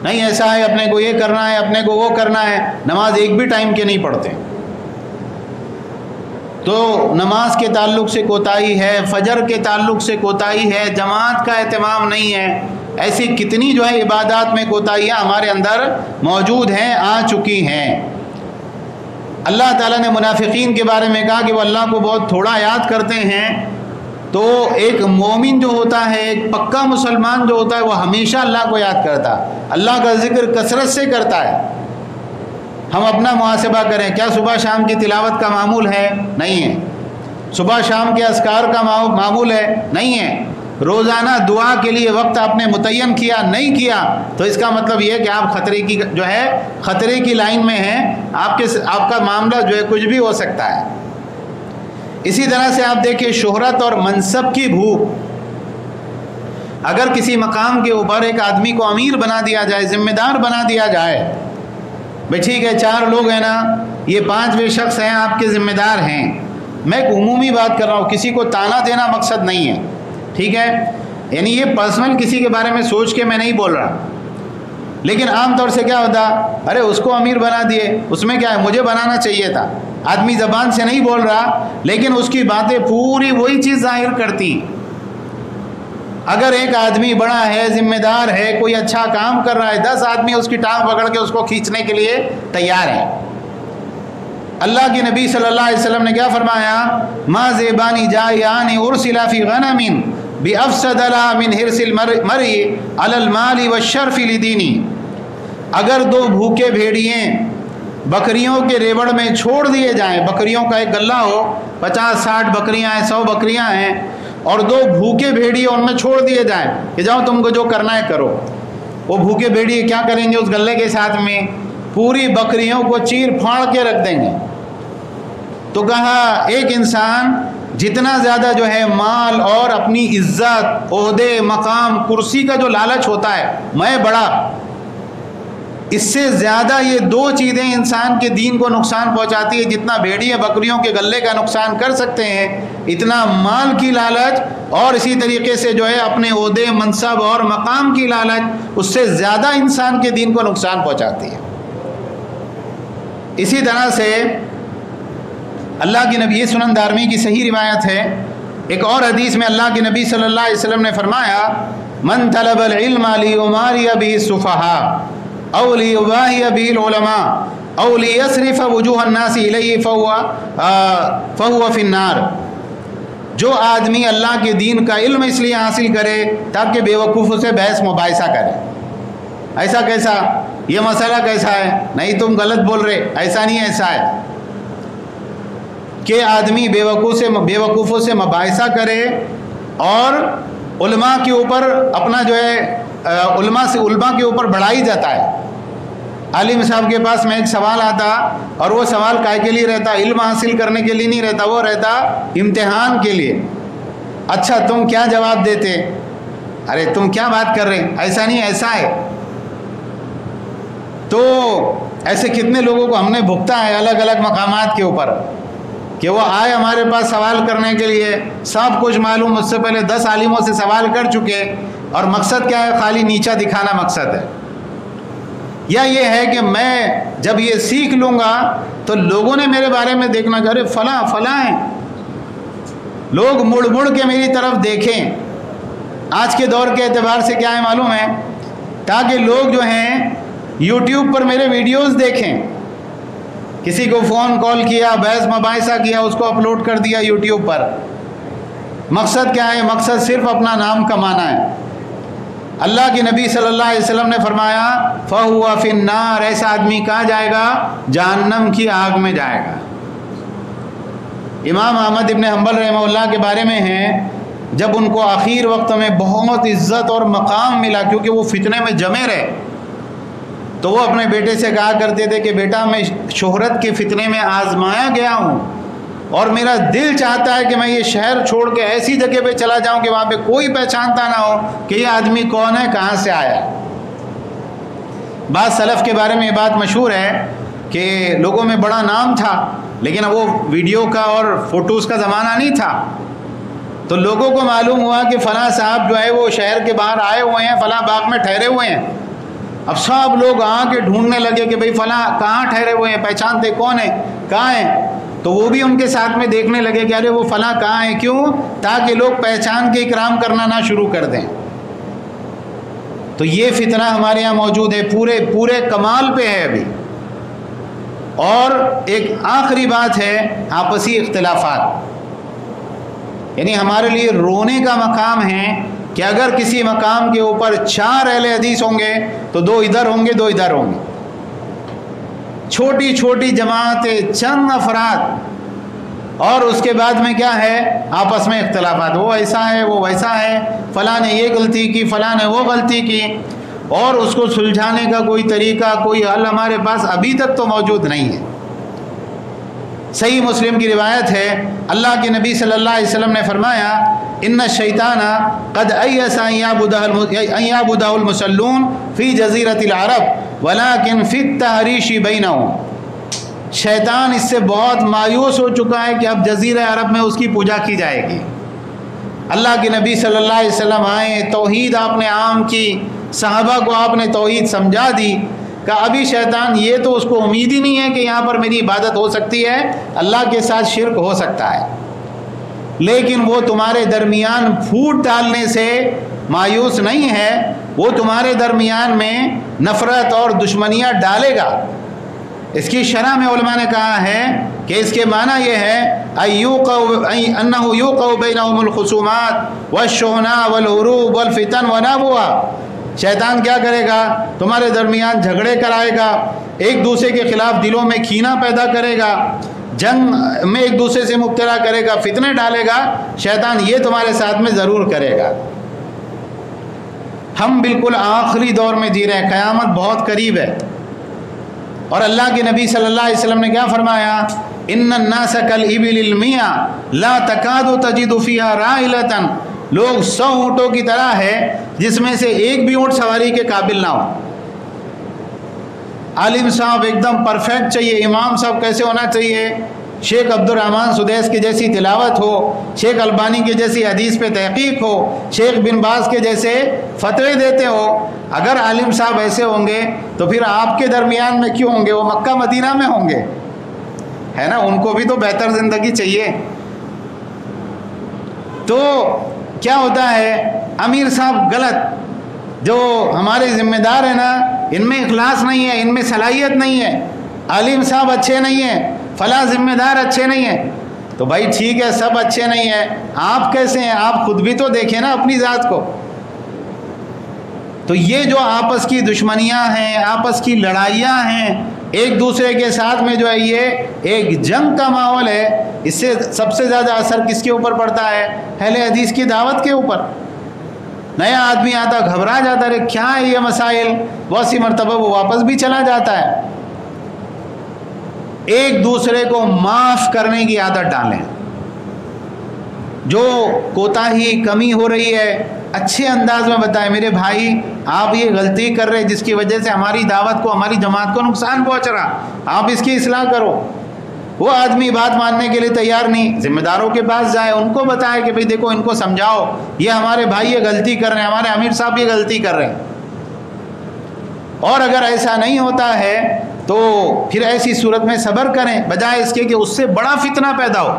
نہیں ایسا ہے اپنے کو یہ کرنا ہے، اپنے کو وہ کرنا ہے، نماز ایک بھی ٹائم کے نہیں پڑھتے۔ تو نماز کے تعلق سے کوتاہی ہے، فجر کے تعلق سے کوتاہی ہے، جماعت کا اہتمام نہیں ہے، ایسی کتنی جو ہے عبادات میں کوتاہیاں ہمارے اندر موجود ہیں، آ چکی ہیں۔ اللہ تعالیٰ نے منافقین کے بارے میں کہا کہ وہ اللہ کو بہت تھوڑا یاد کرتے ہیں۔ تو ایک مومن جو ہوتا ہے، ایک پکا مسلمان جو ہوتا ہے، وہ ہمیشہ اللہ کو یاد کرتا، اللہ کا ذکر کثرت سے کرتا ہے۔ ہم اپنا محاسبہ کریں، کیا صبح شام کی تلاوت کا معمول ہے؟ نہیں ہے۔ صبح شام کے اذکار کا معمول ہے؟ نہیں ہے۔ روزانہ دعا کے لیے وقت آپ نے متعین کیا؟ نہیں کیا۔ تو اس کا مطلب یہ ہے کہ آپ خطرے کی جو ہے خطرے کی لائن میں ہیں، آپ کا معاملہ جو ہے کچھ بھی ہو سکتا ہے۔ اسی طرح سے آپ دیکھیں شہرت اور منصب کی بھوک۔ اگر کسی مقام کے اوپر ایک آدمی کو امیر بنا دیا جائے، ذمہ دار بنا دیا جائے، بھئی ٹھیک ہے 4 لوگ ہیں نا، یہ 5ویں شخص ہیں آپ کے ذمہ دار ہیں۔ میں ایک عمومی بات کر رہا ہوں، کسی کو تانا دینا مقصد نہیں ہے، ٹھیک ہے، یعنی یہ پرسنل کسی کے بارے میں سوچ کے میں نہیں بول رہا۔ لیکن عام طور سے کیا ہوتا، ارے اس کو امیر بنا دیے، اس میں کیا ہے، مجھے بنانا چاہیے تھا۔ آدمی زبان سے نہیں بول رہا لیکن اس کی باتیں پوری وہی چیز ظاہر کرتی۔ اگر ایک آدمی بڑا ہے، ذمہ دار ہے، کوئی اچھا کام کر رہا ہے، 10 آدمی اس کی ٹانگ پکڑ کے اس کو کھینچنے کے لیے تیار ہیں۔ اللہ کے نبی صلی اللہ علیہ وسلم نے کیا فرمایا، ما زیبانی جائعان ارسلا فی غنم بافسد لها من حرص المرء علی المال والشرف لدینی۔ اگر 2 بھوکے بھیڑیے بکریوں کے ریوڑ میں چھوڑ دیے جائیں، بکریوں کا ایک گلہ ہو، 50-60 بکریاں ہیں، 100 بکریاں ہیں، اور 2 بھوکے بھیڑیے ان میں چھوڑ دیے جائیں کہ جاؤ تم کو جو کرنا ہے کرو، وہ بھوکے بھیڑیے کیا کریں گے اس گلے کے ساتھ میں؟ پوری بکریوں کو چیر پھاڑ کے رکھ دیں گے۔ تو کہا ایک انسان جتنا زیادہ جو ہے مال اور اپنی عزت، عہدے، مقام، کرسی کا جو لالچ ہوتا ہے، میں بڑا، اس سے زیادہ یہ 2 چیزیں انسان کے دین کو نقصان پہنچاتی ہے۔ جتنا بھیڑیے بکریوں کے گلے کا نقصان کر سکتے ہیں، اتنا مال کی لالچ اور اسی طریقے سے جو ہے اپنے عہدے، منصب اور مقام کی لالچ اس سے زیادہ انسان کے دین کو نقصان پہنچاتی ہے۔ اسی طرح سے اللہ کے نبی، سنن دارمی کی صحیح روایت ہے، ایک اور حدیث میں اللہ کے نبی صلی اللہ علیہ وسلم نے فرمایا، من طلب العلم لیماری به السفہاء او لیباہی به العلماء او لیصرف وجوہ الناس الیہ فہو فی النار۔ جو آدمی اللہ کے دین کا علم اس لیے حاصل کرے تاکہ بیوقوفوں سے بحث مباحثہ کرے، ایسا کیسا، یہ مسئلہ کیسا ہے، نہیں تم غلط بول رہے، ایسا نہیں ایسا ہے، کہ آدمی بیوقوفوں سے مباحثہ کرے اور علماء کے اوپر اپنا جو ہے علماء کے اوپر بڑھائی جاتا ہے۔ عالم صاحب کے پاس میں ایک سوال آتا اور وہ سوال کائے کے لیے رہتا، علم حاصل کرنے کے لیے نہیں رہتا، وہ رہتا امتحان کے لیے۔ اچھا تم کیا جواب دیتے، ارے تم کیا بات کر رہے، ایسا نہیں ایسا ہے۔ تو ایسے کتنے لوگوں کو ہم نے بھگتا ہے الگ الگ مقامات کے اوپر کہ وہ آئے ہمارے پاس سوال کرنے کے لیے، سب کچھ معلوم، مجھ سے پہلے 10 عالموں سے سوال کر چکے، اور مقصد کیا ہے، خالی نیچا دکھانا مقصد ہے۔ یا یہ ہے کہ میں جب یہ سیکھ لوں گا تو لوگوں نے میرے بارے میں دیکھنا کہ ارے فلاں فلاں ہیں، لوگ مڑ مڑ کے میری طرف دیکھیں۔ آج کے دور کے اعتبار سے کیا ہے معلوم ہے، تاکہ لوگ جو ہیں یوٹیوب پر میرے ویڈیوز دیکھیں، کسی کو فون کال کیا، بحث مباحثہ کیا، اس کو اپلوڈ کر دیا یوٹیوب پر۔ مقصد کیا ہے، مقصد صرف اپنا نام کمانا ہے۔ اللہ کے نبی صلی اللہ علیہ وسلم نے فرمایا فَهُوَ فِي النَّارِ، ایسا آدمی کہاں جائے گا؟ جہنم کی آگ میں جائے گا۔ امام احمد ابن حنبل رحمہ اللہ کے بارے میں ہیں، جب ان کو آخر وقت میں بہت عزت اور مقام ملا، کیونکہ وہ فتنے میں جمے رہے، تو وہ اپنے بیٹے سے کہا کرتے تھے کہ بیٹا میں شہرت کے فتنے میں آزمایا گیا ہوں اور میرا دل چاہتا ہے کہ میں یہ شہر چھوڑ کے ایسی جگہ پہ چلا جاؤں کہ وہاں پہ کوئی پہچانتا نہ ہو کہ یہ آدمی کون ہے، کہاں سے آیا ہے۔ بعض سلف کے بارے میں یہ بات مشہور ہے کہ لوگوں میں بڑا نام تھا، لیکن وہ ویڈیو کا اور فوٹوز کا زمانہ نہیں تھا، تو لوگوں کو معلوم ہوا کہ فلاں صاحب جو ہے وہ شہر کے باہر آئے ہوئے ہیں، فلاں باغ میں ٹھہرے ہوئے ہیں۔ اب سب لوگ آ کے ڈھونڈنے لگے کہ بھئی فلاں کہاں ٹھہرے ہوئے ہیں، پہچانتے کون ہیں، کہاں ہیں؟ تو وہ بھی ان کے ساتھ میں دیکھنے لگے کہ ارے وہ فلاں کہاں ہیں، کیوں؟ تاکہ لوگ پہچان کے اکرام کرنا نہ شروع کر دیں۔ تو یہ فتنہ ہمارے یہاں موجود ہے، پورے کمال پہ ہے ابھی۔ اور ایک آخری بات ہے آپسی اختلافات، یعنی ہمارے لیے رونے کا مقام ہے کہ اگر کسی مقام کے اوپر 4 اہل حدیث ہوں گے تو 2 ادھر ہوں گے، 2 ادھر ہوں گے۔ چھوٹی چھوٹی جماعتیں، چند افراد، اور اس کے بعد میں کیا ہے؟ آپس میں اختلافات، وہ ایسا ہے، وہ ویسا ہے، فلاں نے یہ غلطی کی، فلاں نے وہ غلطی کی، اور اس کو سلجھانے کا کوئی طریقہ، کوئی حل ہمارے پاس ابھی تک تو موجود نہیں ہے۔ صحیح مسلم کی روایت ہے، اللہ کے نبی صلی اللہ علیہ وسلم نے فرمایا ان الشیطان قد ایس ان یعبدہ المصلون فی جزیرۃ العرب ولکن فی التحریش بینہم، شیطان اس سے بہت مایوس ہو چکا ہے کہ اب جزیرہ عرب میں اس کی پوجا کی جائے گی۔ اللہ کے نبی صلی اللہ علیہ وسلم آئے، توحید آپ نے عام کی، صحابہ کو آپ نے توحید سمجھا دی، کہ ابھی شیطان یہ تو اس کو امید ہی نہیں ہے کہ یہاں پر میری عبادت ہو سکتی ہے، اللہ کے ساتھ شرک ہو سکتا ہے، لیکن وہ تمہارے درمیان پھوٹ ڈالنے سے مایوس نہیں ہے، وہ تمہارے درمیان میں نفرت اور دشمنیاں ڈالے گا۔ اس کی شرح میں علماء نے کہا ہے کہ اس کے معنی یہ ہے انہ یوقع بینہم الخصومات والشحناء والحروب والفتن ونحوها، شیطان کیا کرے گا؟ تمہارے درمیان جھگڑے کرائے گا، ایک دوسرے کے خلاف دلوں میں کینہ پیدا کرے گا، جنگ میں ایک دوسرے سے مبتلا کرے گا، فتنے ڈالے گا، شیطان یہ تمہارے ساتھ میں ضرور کرے گا۔ ہم بالکل آخری دور میں جی رہے ہیں، قیامت بہت قریب ہے، اور اللہ کے نبی صلی اللہ علیہ وسلم نے کیا فرمایا؟ ان الناس کالابل المئہ لا تکاد تجد فیہا راحلۃ، لوگ 100 اونٹوں کی طرح ہے جس میں سے ایک بھی اونٹ سواری کے قابل نہ ہو۔ عالم صاحب ایک دم پرفیکٹ چاہیے، امام صاحب کیسے ہونا چاہیے؟ شیخ عبد الرحمن سدیس کی جیسی تلاوت ہو، شیخ البانی کی جیسی حدیث پہ تحقیق ہو، شیخ بن باز کے جیسے فتوے دیتے ہو۔ اگر عالم صاحب ایسے ہوں گے تو پھر آپ کے درمیان میں کیوں ہوں گے؟ وہ مکہ مدینہ میں ہوں گے، ہے نا؟ ان کو بھی تو بہتر زندگی چاہیے۔ تو کیا ہوتا ہے؟ امیر صاحب غلط، جو ہمارے ذمہ دار ہیں نا، ان میں اخلاص نہیں ہے، ان میں صلاحیت نہیں ہے، عالم صاحب اچھے نہیں ہیں، فلاں ذمہ دار اچھے نہیں ہیں، تو بھائی ٹھیک ہے، سب اچھے نہیں ہیں، آپ کیسے ہیں؟ آپ خود بھی تو دیکھیں نا اپنی ذات کو۔ تو یہ جو آپس کی دشمنیاں ہیں، آپس کی لڑائیاں ہیں، ایک دوسرے کے ساتھ میں جو ہے یہ ایک جنگ کا ماحول ہے، اس سے سب سے زیادہ اثر کس کے اوپر پڑتا ہے؟ اہل حدیث کی دعوت کے اوپر۔ نیا آدمی آتا گھبرا جاتا ہے، کیا ہے یہ مسائل، بہت سی مرتبہ وہ واپس بھی چلا جاتا ہے۔ ایک دوسرے کو معاف کرنے کی عادت ڈالیں، جو کوتاہی کمی ہو رہی ہے اچھے انداز میں بتائیں، میرے بھائی آپ یہ غلطی کر رہے جس کی وجہ سے ہماری دعوت کو، ہماری جماعت کو نقصان پہنچ رہا، آپ اس کی اصلاح کرو۔ وہ آدمی بات ماننے کے لیے تیار نہیں، ذمہ داروں کے پاس جائے، ان کو بتائے کہ بھئی دیکھو ان کو سمجھاؤ، یہ ہمارے بھائی یہ غلطی کر رہے ہیں، ہمارے امیر صاحب یہ غلطی کر رہے ہیں۔ اور اگر ایسا نہیں ہوتا ہے تو پھر ایسی صورت میں صبر کریں، بجائے اس کے کہ اس سے بڑا فتنہ پیدا ہو۔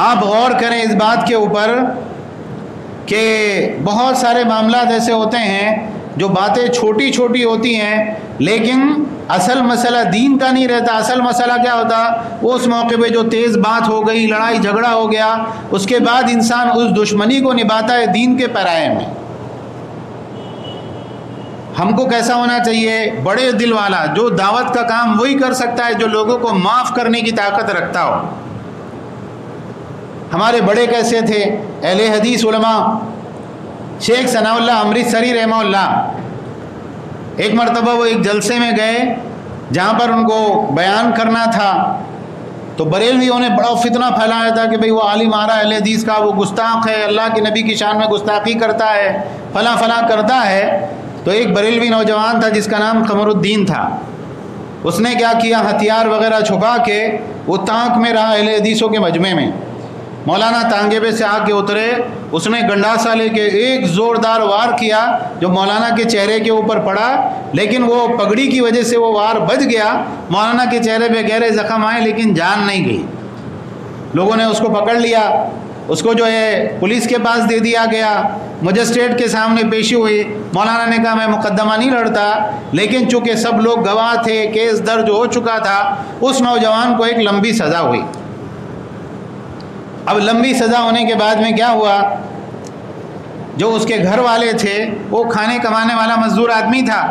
آپ غور کریں اس بات کے اوپر کہ بہت سارے معاملات ایسے ہوتے ہیں جو باتیں چھوٹی چھوٹی ہوتی ہیں، لیکن اصل مسئلہ دین کا نہیں رہتا۔ اصل مسئلہ کیا ہوتا؟ وہ اس موقع پہ جو تیز بات ہو گئی، لڑائی جھگڑا ہو گیا، اس کے بعد انسان اس دشمنی کو نبھاتا ہے دین کے پیرائے میں۔ ہم کو کیسا ہونا چاہیے؟ بڑے دل والا، جو دعوت کا کام وہی کر سکتا ہے جو لوگوں کو معاف کرنے کی طاقت رکھتا ہو۔ ہمارے بڑے کیسے تھے؟ اہل حدیث علماء، شیخ ثناء اللہ امرتسری رحمہ اللہ، ایک مرتبہ وہ ایک جلسے میں گئے جہاں پر ان کو بیان کرنا تھا، تو بریلویوں نے بڑا فتنہ پھیلایا تھا کہ بھئی وہ عالم آ رہا ہے اہل حدیث کا، وہ گستاخ ہے، اللہ کے نبی کی شان میں گستاخی کرتا ہے، فلاں فلاں کرتا ہے۔ تو ایک بریلوی نوجوان تھا جس کا نام قمر الدین تھا، اس نے کیا کیا، ہتھیار وغیرہ چھپا کے وہ تانک میں رہا اہل حدیثوں کے مجمع میں۔ مولانا تانگے پہ سے آ کے اترے، اس نے گنڈاسا لے کے ایک زوردار وار کیا جو مولانا کے چہرے کے اوپر پڑا، لیکن وہ پگڑی کی وجہ سے وہ وار بچ گیا، مولانا کے چہرے پہ گہرے زخم آئے لیکن جان نہیں گئی۔ لوگوں نے اس کو پکڑ لیا، اس کو جو ہے پولیس کے پاس دے دیا گیا، مجسٹریٹ کے سامنے پیشی ہوئی۔ مولانا نے کہا میں مقدمہ نہیں لڑتا، لیکن چونکہ سب لوگ گواہ تھے، کیس درج ہو چکا تھا، اس نوجوان کو ایک لمبی سزا ہوئی۔ اب لمبی سزا ہونے کے بعد میں کیا ہوا، جو اس کے گھر والے تھے، وہ کھانے کمانے والا مزدور آدمی تھا،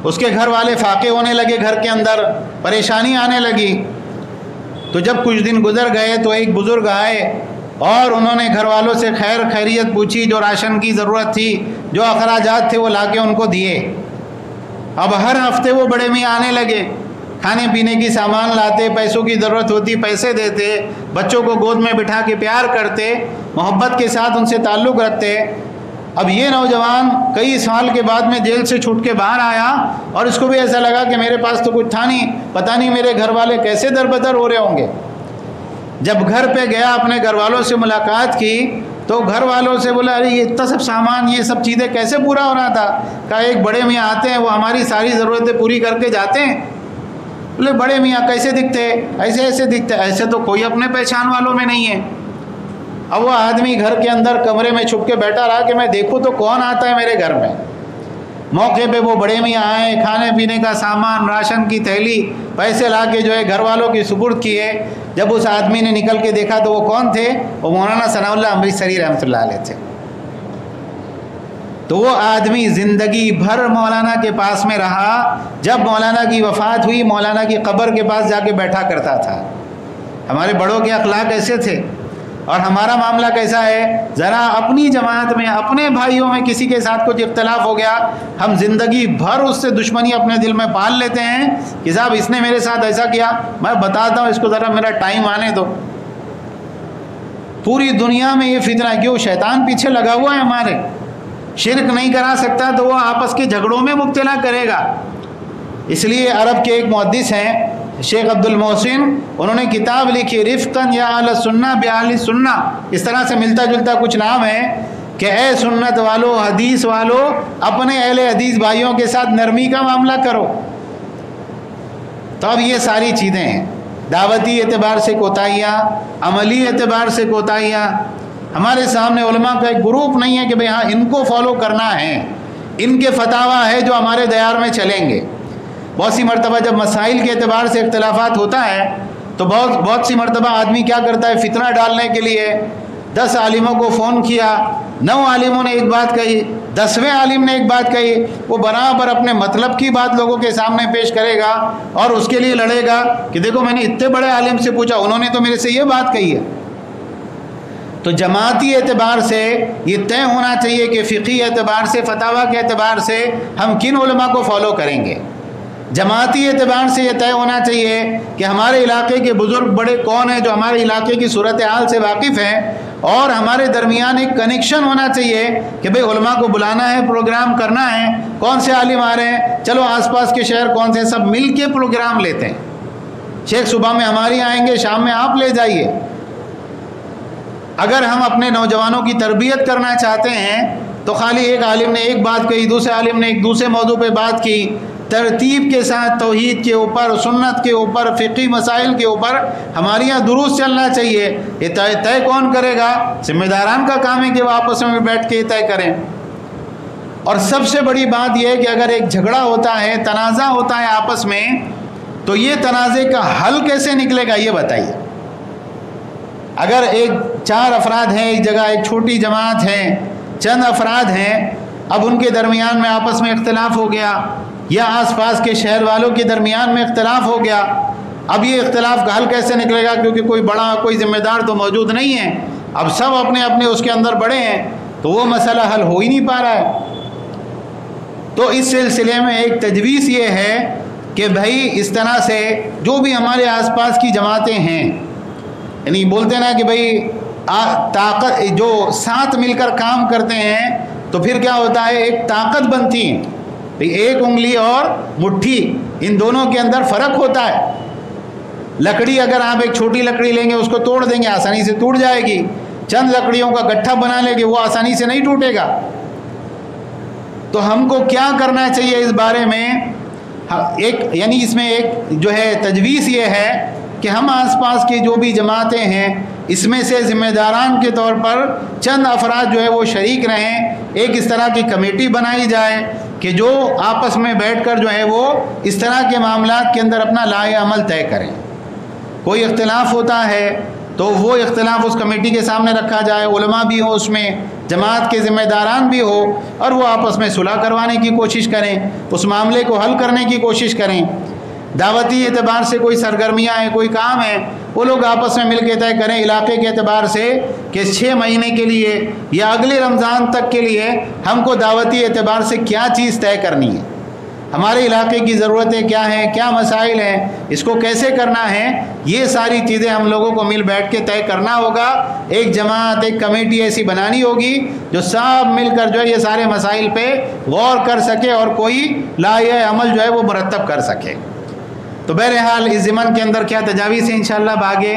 اس کے گھر والے فاقے ہونے لگے، گھر کے اندر پریشانی آنے لگی۔ تو جب کچھ دن گزر گئے تو ایک بزرگ آئے اور انہوں نے گھر والوں سے خیر خیریت پوچھی، جو راشن کی ضرورت تھی، جو اخراجات تھے وہ لا کے ان کو دیے۔ اب ہر ہفتے وہ بڑے میاں آنے لگے، کھانے پینے کی سامان لاتے، پیسوں کی ضرورت ہوتی پیسے دیتے، بچوں کو گود میں بٹھا کے پیار کرتے، محبت کے ساتھ ان سے تعلق رکھتے۔ اب یہ نوجوان کئی سال کے بعد میں جیل سے چھوٹ کے باہر آیا اور اس کو بھی ایسا لگا کہ میرے پاس تو کچھ تھا نہیں، پتہ نہیں میرے گھر والے کیسے دربدر ہو رہے ہوں گے۔ جب گھر پہ گیا، اپنے گھر والوں سے ملاقات کی تو گھر والوں سے بولا ارے یہ اتنا سب سامان، یہ سب چیزیں کیسے پورا ہو رہا تھا؟ کہا ایک بڑے میاں آتے ہیں، وہ ہماری ساری ضرورتیں پوری کر کے جاتے ہیں۔ بولے بڑے میاں کیسے دکھتے؟ ایسے ایسے دکھتے، ایسے تو کوئی اپنے پہچان والوں میں نہیں ہے۔ اب وہ آدمی گھر کے اندر کمرے میں چھپ کے بیٹھا رہا کہ میں دیکھوں تو کون آتا ہے میرے گھر میں۔ موقع پہ وہ بڑے میاں آئے، کھانے پینے کا سامان، راشن کی تھیلی، پیسے لا کے جو ہے گھر والوں کی سپرد کیے۔ جب اس آدمی نے نکل کے دیکھا تو وہ کون تھے؟ وہ مولانا ثناء اللہ امرتسری رحمۃ اللہ علیہ تھے۔ تو وہ آدمی زندگی بھر مولانا کے پاس میں رہا، جب مولانا کی وفات ہوئی مولانا کی قبر کے پاس جا کے بیٹھا کرتا تھا۔ ہمارے بڑوں کے اخلاق ایسے تھے، اور ہمارا معاملہ کیسا ہے؟ ذرا اپنی جماعت میں، اپنے بھائیوں میں کسی کے ساتھ کچھ اختلاف ہو گیا، ہم زندگی بھر اس سے دشمنی اپنے دل میں پال لیتے ہیں کہ صاحب اس نے میرے ساتھ ایسا کیا، میں بتاتا ہوں اس کو، ذرا میرا ٹائم آنے دو۔ پوری دنیا میں یہ فتنہ کیوں؟ شیطان پیچھے لگا ہوا ہے ہمارے۔ شرک نہیں کرا سکتا تو وہ آپس کے جھگڑوں میں مبتلا کرے گا۔ اس لیے عرب کے ایک محدث ہیں شیخ عبد المحسن، انہوں نے کتاب لکھی رفقاً یا اہل سنہ باہل سنہ، اس طرح سے ملتا جلتا کچھ نام ہے کہ اے سنت والو، حدیث والو، اپنے اہل حدیث بھائیوں کے ساتھ نرمی کا معاملہ کرو۔ تو اب یہ ساری چیزیں ہیں، دعوتی اعتبار سے کوتاہیاں، عملی اعتبار سے کوتاہیاں۔ ہمارے سامنے علماء کا ایک گروپ نہیں ہے کہ بھئی ہاں ان کو فالو کرنا ہے، ان کے فتاویٰ ہے جو ہمارے دیار میں چلیں گے۔ بہت سی مرتبہ جب مسائل کے اعتبار سے اختلافات ہوتا ہے تو بہت سی مرتبہ آدمی کیا کرتا ہے، فتنہ ڈالنے کے لیے 10 عالموں کو فون کیا، 9 عالموں نے ایک بات کہی، 10ویں عالم نے ایک بات کہی، وہ برابر اپنے مطلب کی بات لوگوں کے سامنے پیش کرے گا اور اس کے لیے لڑے گا کہ دیکھو میں نے اتنے بڑے عالم سے پوچھا، انہوں نے تو میرے سے یہ بات کہی ہے۔ تو جماعتی اعتبار سے یہ طے ہونا چاہیے کہ فقہی اعتبار سے، فتاویٰ کے اعتبار سے ہم کن علماء کو فالو کریں گے۔ جماعتی اعتبار سے یہ طے ہونا چاہیے کہ ہمارے علاقے کے بزرگ بڑے کون ہیں جو ہمارے علاقے کی صورتحال سے واقف ہیں، اور ہمارے درمیان ایک کنیکشن ہونا چاہیے کہ بھئی علماء کو بلانا ہے، پروگرام کرنا ہے، کون سے عالم آ رہے ہیں، چلو آس پاس کے شہر کون سے، سب مل کے پروگرام لیتے ہیں۔ شیخ صبح میں ہماری آئیں گے، شام میں آپ لے جائیے۔ اگر ہم اپنے نوجوانوں کی تربیت کرنا چاہتے ہیں تو خالی ایک عالم نے ایک بات کہی، دوسرے عالم نے ایک دوسرے موضوع پہ بات کی، ترتیب کے ساتھ توحید کے اوپر، سنت کے اوپر، فقہی مسائل کے اوپر ہمارے یہاں دروس چلنا چاہیے۔ یہ طے کون کرے گا؟ ذمہ داران کا کام ہے کہ وہ آپس میں بیٹھ کے طے کریں۔ اور سب سے بڑی بات یہ ہے کہ اگر ایک جھگڑا ہوتا ہے، تنازع ہوتا ہے آپس میں، تو یہ تنازع کا حل کیسے نکلے گا یہ بتائیے۔ اگر 4 افراد ہیں ایک جگہ، ایک چھوٹی جماعت ہے، چند افراد ہیں، اب ان کے درمیان میں آپس میں اختلاف ہو گیا یا آس پاس کے شہر والوں کے درمیان میں اختلاف ہو گیا، اب یہ اختلاف کا حل کیسے نکلے گا؟ کیونکہ کوئی بڑا کوئی ذمہ دار تو موجود نہیں ہے، اب سب اپنے اپنے اس کے اندر بڑے ہیں، تو وہ مسئلہ حل ہو ہی نہیں پا رہا ہے۔ تو اس سلسلے میں ایک تجویز یہ ہے کہ بھائی اس طرح سے جو بھی ہمارے آس پاس کی جماعتیں ہیں، یعنی بولتے نا کہ بھائی طاقت جو ساتھ مل کر کام کرتے ہیں تو پھر کیا ہوتا ہے، ایک طاقت بنتی ہے۔ ایک انگلی اور مٹھی، ان دونوں کے اندر فرق ہوتا ہے۔ لکڑی اگر آپ ایک چھوٹی لکڑی لیں گے اس کو توڑ دیں گے آسانی سے ٹوٹ جائے گی، چند لکڑیوں کا گٹھا بنا لیں گے وہ آسانی سے نہیں ٹوٹے گا۔ تو ہم کو کیا کرنا چاہیے اس بارے میں؟ یعنی اس میں ایک جو ہے تجویز یہ ہے کہ ہم آس پاس کی جو بھی جماعتیں ہیں اس میں سے ذمہ داران کے طور پر چند افراد جو ہے وہ شریک رہیں، ایک اس طرح کی کمیٹی بنائی جائے کہ جو آپس میں بیٹھ کر جو ہے وہ اس طرح کے معاملات کے اندر اپنا لائحہ عمل طے کریں۔ کوئی اختلاف ہوتا ہے تو وہ اختلاف اس کمیٹی کے سامنے رکھا جائے، علماء بھی ہوں اس میں، جماعت کے ذمہ داران بھی ہو، اور وہ آپس میں صلح کروانے کی کوشش کریں، اس معاملے کو حل کرنے کی کوشش کریں۔ دعوتی اعتبار سے کوئی سرگرمیاں ہیں، کوئی کام ہے، وہ لوگ آپس میں مل کے طے کریں علاقے کے اعتبار سے کہ 6 مہینے کے لیے یا اگلے رمضان تک کے لیے ہم کو دعوتی اعتبار سے کیا چیز طے کرنی ہے، ہمارے علاقے کی ضرورتیں کیا ہیں، کیا مسائل ہیں، اس کو کیسے کرنا ہے، یہ ساری چیزیں ہم لوگوں کو مل بیٹھ کے طے کرنا ہوگا۔ ایک جماعت، ایک کمیٹی ایسی بنانی ہوگی جو سب مل کر جو ہے یہ سارے مسائل پہ غور کر سکے اور کوئی لائحہ عمل جو ہے وہ مرتب کر سکے۔ تو بہرحال اس ضمن کے اندر کیا تجاویز ہیں انشاءاللہ آگے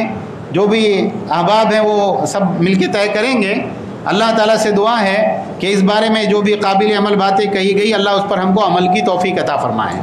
جو بھی احباب ہیں وہ سب مل کے طے کریں گے۔ اللہ تعالیٰ سے دعا ہے کہ اس بارے میں جو بھی قابل عمل باتیں کہی گئی اللہ اس پر ہم کو عمل کی توفیق عطا فرمائے۔